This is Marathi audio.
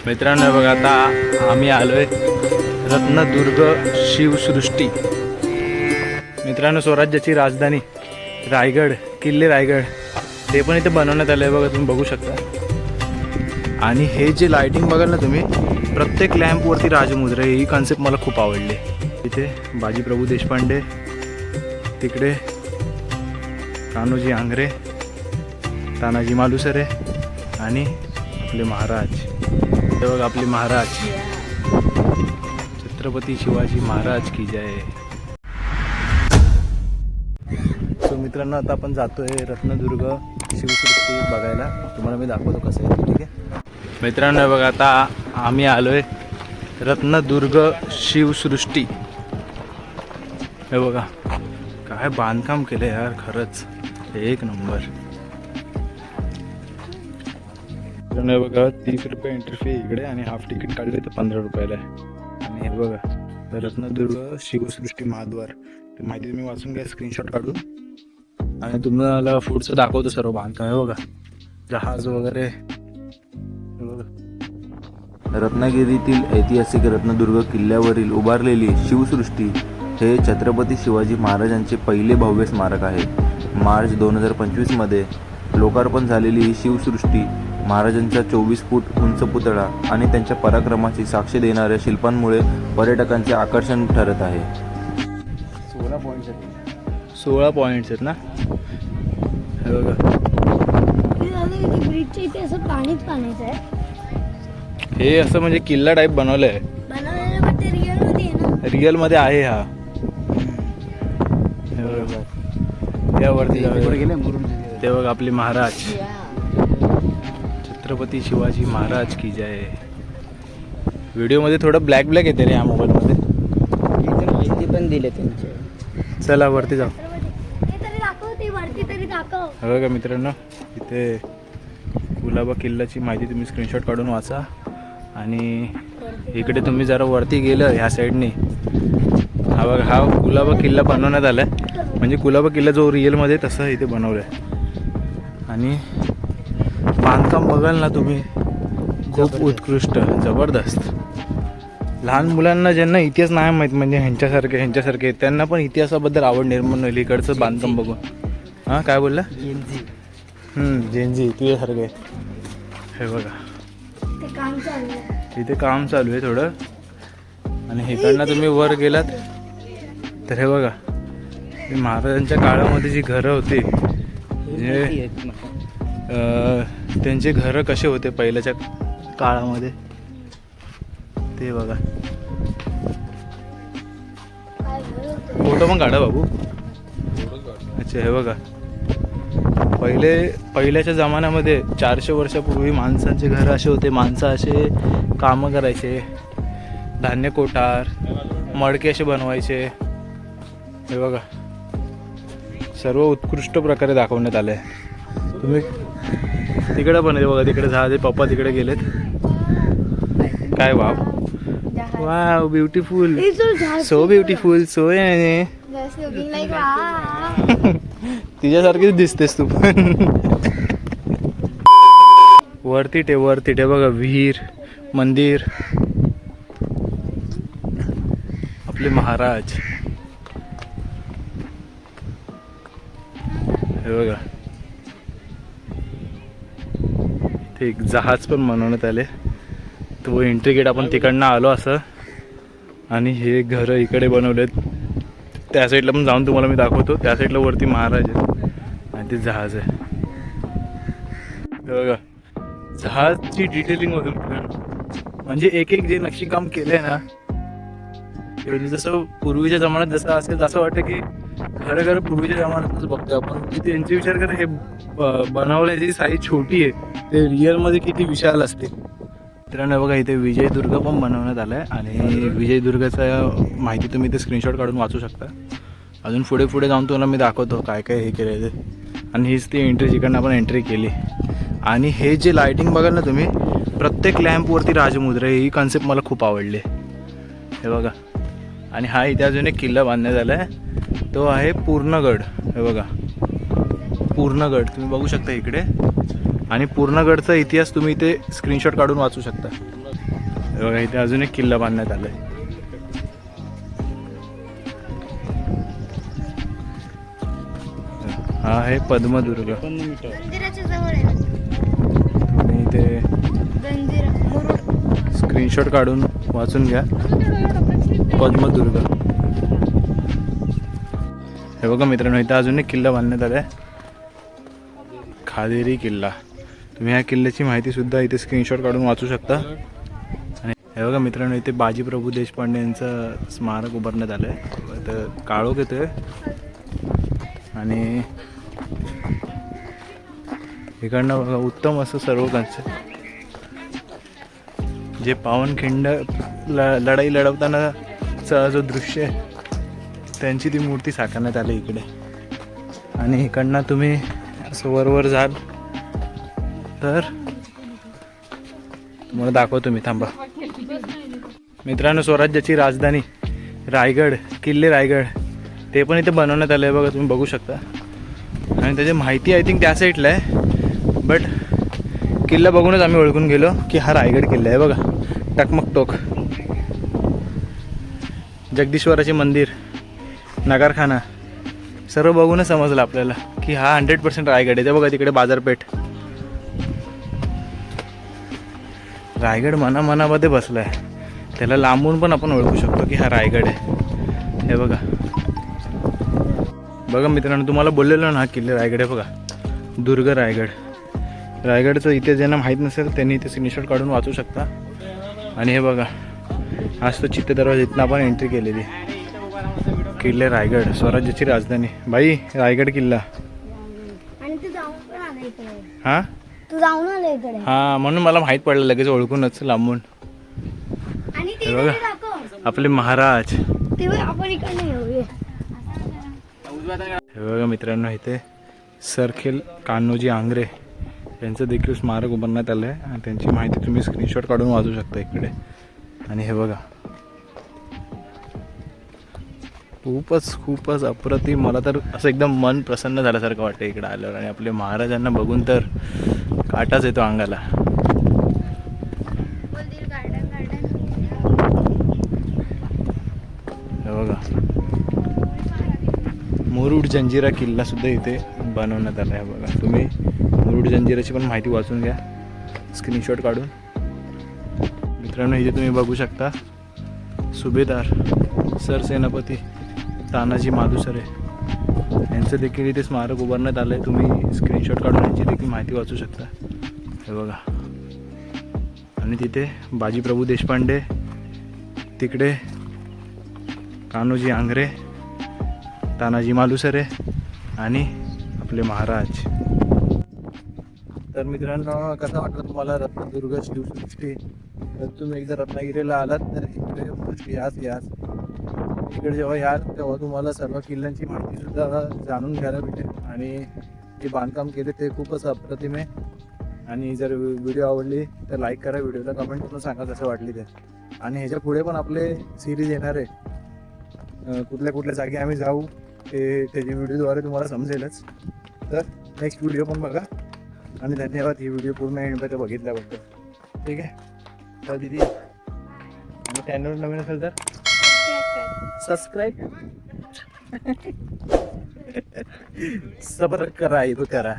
मित्रांनो बघा, आता आम्ही आलोय रत्नदुर्ग शिवसृष्टी. मित्रांनो, स्वराज्याची राजधानी रायगड, किल्ले रायगड ते पण इथे बनवण्यात आलं आहे बघा, तुम्ही बघू शकता. आणि हे जे लाइटिंग बघाल ना तुम्ही, प्रत्येक लॅम्पवरती राजमुद्रा आहे. ही कॉन्सेप्ट मला खूप आवडली. इथे बाजीप्रभू देशपांडे, तिकडे कान्होजी आंग्रे, तानाजी मालुसरे आणि आपले महाराज. हे बघा आपले महाराज, छत्रपती शिवाजी महाराज की जय. सो मित्रांनो, आता आपण जातोय रत्नदुर्ग शिवसृष्टी बघायला. तुम्हाला मी दाखवतो कसं आहे, ठीक आहे. मित्रांनो बघा, आता आम्ही आलोय रत्नदुर्ग शिवसृष्टी. हे बघा काय बांधकाम केलं यार, खरंच एक नंबर. हे बघा 30 रुपये एंट्री फी इकडे आणि हाफ तिकीट काढले तर 15 रुपयाला आहे. आणि हे बघा रत्नदुर्ग शिवसृष्टी महाद्वार, माहिती तुम्ही वाचून घ्या स्क्रीनशॉट काढून. आणि तुम्हाला पुढचं दाखवतो सर्व बांधकाम. हे बघा जहाज वगैरे. रत्नागिरीतील ऐतिहासिक रत्नदुर्ग किल्ल्यावरील उभारलेली शिवसृष्टी हे छत्रपती शिवाजी महाराजांचे पहिले भव्य स्मारक आहे. मार्च 2025 मध्ये लोकार्पण झालेली ही शिवसृष्टी महाराजांचा 24 फूट उंच पुतळा आणि त्यांच्या पराक्रमाची साक्ष देणाऱ्या शिल्पांमुळे पर्यटकांचे आकर्षण ठरत आहे. 16 पॉइंट्स आहेत ना. हे बघा ब्रिजच्या इथे असं पाणीच पाणीच आहे. हे असं म्हणजे किल्ला टाईप बनवलंय. बनवलेलं ते रिअल मध्ये आहे ना. रिअल मध्ये आहे हा. हे बघा यावरती ते बघा आपले महाराज, छत्रपती शिवाजी महाराज की जय. व्हिडिओमध्ये थोडं ब्लॅक ब्लॅक येते रे या मोबाईलमध्ये. माहिती पण दिले त्यांचे. चला वरती जाऊ. हे तरी दाखव, ते वरती तरी दाखव. हे बघा मित्रांनो, इथे कुलाबा किल्ल्याची माहिती तुम्ही स्क्रीनशॉट काढून वाचा. आणि इकडे तुम्ही जरा वरती गेलं ह्या साईडने, हा बघा हा कुलाबा किल्ला बनवण्यात आला आहे. म्हणजे कुलाबा किल्ला जो रिअलमध्ये तसं इथे बनवलं आहे. आणि बांधकाम बघाल ना तुम्ही, खूप उत्कृष्ट, जबरदस्त. लहान मुलांना ज्यांना इतिहास नाही माहीत, म्हणजे ह्यांच्यासारखे त्यांना पण इतिहासाबद्दल आवड निर्माण होईल इकडचं बांधकाम बघून. हां काय बोलला? जेनजी तुझ्यासारखे. हे बघा ते काम चालू आहे. इथे काम चालू आहे थोडं. आणि इकडनं तुम्ही वर गेलात तर हे बघा महाराजांच्या काळामध्ये जी घरं होती, जे त्यांचे घरं कसे होते पहिल्याच्या काळामध्ये ते बघा. फोटो पण काढा बाबू. अच्छा हे बघा, पहिल्याच्या जमान्यामध्ये 400 वर्षापूर्वी माणसांचे घर असे होते. माणसं असे कामं करायचे, धान्य कोठार, मडके असे बनवायचे. हे बघा सर्व उत्कृष्ट प्रकारे दाखवण्यात आले. तुम्ही तिकडे पण आहे बघा, तिकडे जहाज आहे. पप्पा तिकडे गेलेत. काय wow wow, beautiful, so beautiful, so तिच्यासारखीच दिसतेस तू पण. वरती ते बघा विहीर, मंदिर, आपले महाराज. हे बघा ते एक जहाज पण बनवण्यात आले. तो एंट्री गेट आपण तिकडनं आलो असं. आणि हे घरं इकडे बनवलेत. त्या साईडला पण जाऊन तुम्हाला मी दाखवतो. त्या साईडला वरती महाराज आहे आणि ते जहाज आहे. बघा जहाजची डिटेलिंग वगैरे, म्हणजे एक जे नक्षीकाम केलंय ना, जसं पूर्वीच्या जमान्यात जसं असेल तसं वाटतं की खरं पूर्वीच्या जमान्यातच बघतो आपण. की त्यांचे विचार करा, हे बनवल्याची साईज छोटी आहे, ते रिअलमध्ये किती विशाल असते. मित्रांनो बघा इथे विजयदुर्ग पण बनवण्यात आलं आहे. आणि विजयदुर्गाचं माहिती तुम्ही इथे स्क्रीनशॉट काढून वाचू शकता. अजून पुढे जाऊन तुम्हाला मी दाखवतो काय काय हे केलं आहे ते. आणि हीच ती एंट्री, जिकडनं आपण एंट्री केली. आणि हे जे लाइटिंग बघाल ना तुम्ही, प्रत्येक लॅम्पवरती राजमुद्रा आहे. ही कॉन्सेप्ट मला खूप आवडली. हे बघा. आणि हा इथे अजून एक किल्ला बांधण्यात आला आहे, तो आहे पूर्णगड. हे बघा पूर्णगड तुम्ही बघू शकता इकडे. आणि पूर्णगडचा इतिहास तुम्ही इथे स्क्रीनशॉट काढून वाचू शकता. हे बघा इथे अजून एक किल्ला बांधण्यात आलाय. हा आहे पद्मदुर्ग. मंदिराच्या जवळ आहे तुम्ही इथे जंजिरा मुरुड. स्क्रीनशॉट काढून वाचून घ्या. पद्मदुर्ग. हे बघा मित्रांनो इथं अजून एक किल्ला बांधण्यात आलाय, खादेरी किल्ला. तुम्ही ह्या किल्ल्याची माहिती सुद्धा इथे स्क्रीनशॉट काढून वाचू शकता. आणि हे बघा मित्रांनो इथे बाजीप्रभू देशपांडे यांचं स्मारक उभारण्यात आलं आहे. इथं काळोख येतोय आणि इकडनं बघा उत्तम असं सर्व कंच जे पावनखिंड लढाई लढवतानाचा जो दृश्य आहे त्यांची ती मूर्ती साकारण्यात आली इकडे. आणि इकडनं तुम्ही असं वरवर जाल तर तुम्हाला दाखवतो मी, थांबा. मित्रांनो स्वराज्याची राजधानी रायगड, किल्ले रायगड ते पण इथे बनवण्यात आलं आहे बघा, तुम्ही बघू शकता. आणि त्याची माहिती आय थिंक त्या साईडला आहे, बट किल्ला बघूनच आम्ही ओळखून गेलो की हा रायगड किल्ला आहे. बघा टकमक टोक, जगदीश्वराचे मंदिर, नगारखाना सर्व बघूनच समजलं आपल्याला की हा 100% रायगड आहे. ते बघा तिकडे बाजारपेठ. रायगड मनामध्ये बसला आहे, त्याला लांबून पण आपण ओळखू शकतो की हा रायगड आहे. हे बघा बघा मित्रांनो, तुम्हाला बोललेलो ना हा किल्ले रायगड आहे. बघा दुर्ग रायगड. रायगडचं इथे ज्यांना माहीत नसेल त्यांनी इथे स्क्रीनशॉट काढून वाचू शकता. आणि हे बघा आज तो चित्ते दरवाजा इथनं आपण एंट्री केलेली. किल्ले रायगड, स्वराज्याची राजधानी. बाई रायगड किल्ला. आणि तू जाऊन पण आला इकडे. हां तू जाऊन आला इकडे. हां म्हणून मला माहीत पडलं लगेच ओळखूनच लांबून. आणि हे ते बघा. तरी दाखव. आपले महाराज. ते बघ, आपण इकडे येऊया. हे बघा मित्रांनो इथे सरखेल कान्होजी आंग्रे यांचं देखील स्मारक उभारण्यात आलं आहे आणि त्यांची माहिती तुम्ही स्क्रीनशॉट काढून वाचू शकता इकडे. आणि हे बघा खूपच अप्रतिम. मला तर असं एकदम मन प्रसन्न झाल्यासारखं वाटतं इकडे आल्यावर. आणि आपले महाराजांना बघून तर काटाच येतो अंगाला. हे बघा मुरुड जंजिरा किल्ला सुद्धा इथे बनवण्यात आला आहे. बघा तुम्ही मुरुड जंजिराची पण माहिती वाचून घ्या स्क्रीनशॉट काढून. मित्रांनो इथे तुम्ही बघू शकता सुभेदार सरसेनापती तानाजी मालुसरे यांचं देखील इथे स्मारक उभारण्यात आलं आहे. तुम्ही स्क्रीनशॉट काढून यांची देखील माहिती वाचू शकता. हे बघा. आणि तिथे बाजीप्रभू देशपांडे, तिकडे कान्होजी आंग्रे, तानाजी मालुसरे आणि आपले महाराज. तर मित्रांनो कसं वाटलं तुम्हाला रत्नदुर्ग शिवसृष्टी? तर तुम्ही एकदा रत्नागिरीला आलात तर इकडे याच इकडे जेव्हा याल तेव्हा तुम्हाला सर्व किल्ल्यांची माहिती सुद्धा जाणून घ्यायला भेटेल. आणि जे बांधकाम केले ते खूपच अप्रतिम आहे. आणि जर व्हिडिओ आवडली तर लाईक करा, व्हिडिओला कमेंट करून सांगा कसं वाटली ते. आणि ह्याच्या पुढे पण आपले सिरीज येणार आहे, कुठल्या जागी आम्ही जाऊ ते त्याच्या व्हिडिओद्वारे तुम्हाला समजेलच. तर नेक्स्ट व्हिडिओ पण बघा. आणि धन्यवाद ही व्हिडिओ पूर्ण एंडपर्यंत बघितल्याबद्दल. ठीक आहे. तर दीदी आणि चॅनल नवीन असेल तर सबस्क्राईब सबस्क्राईब करा.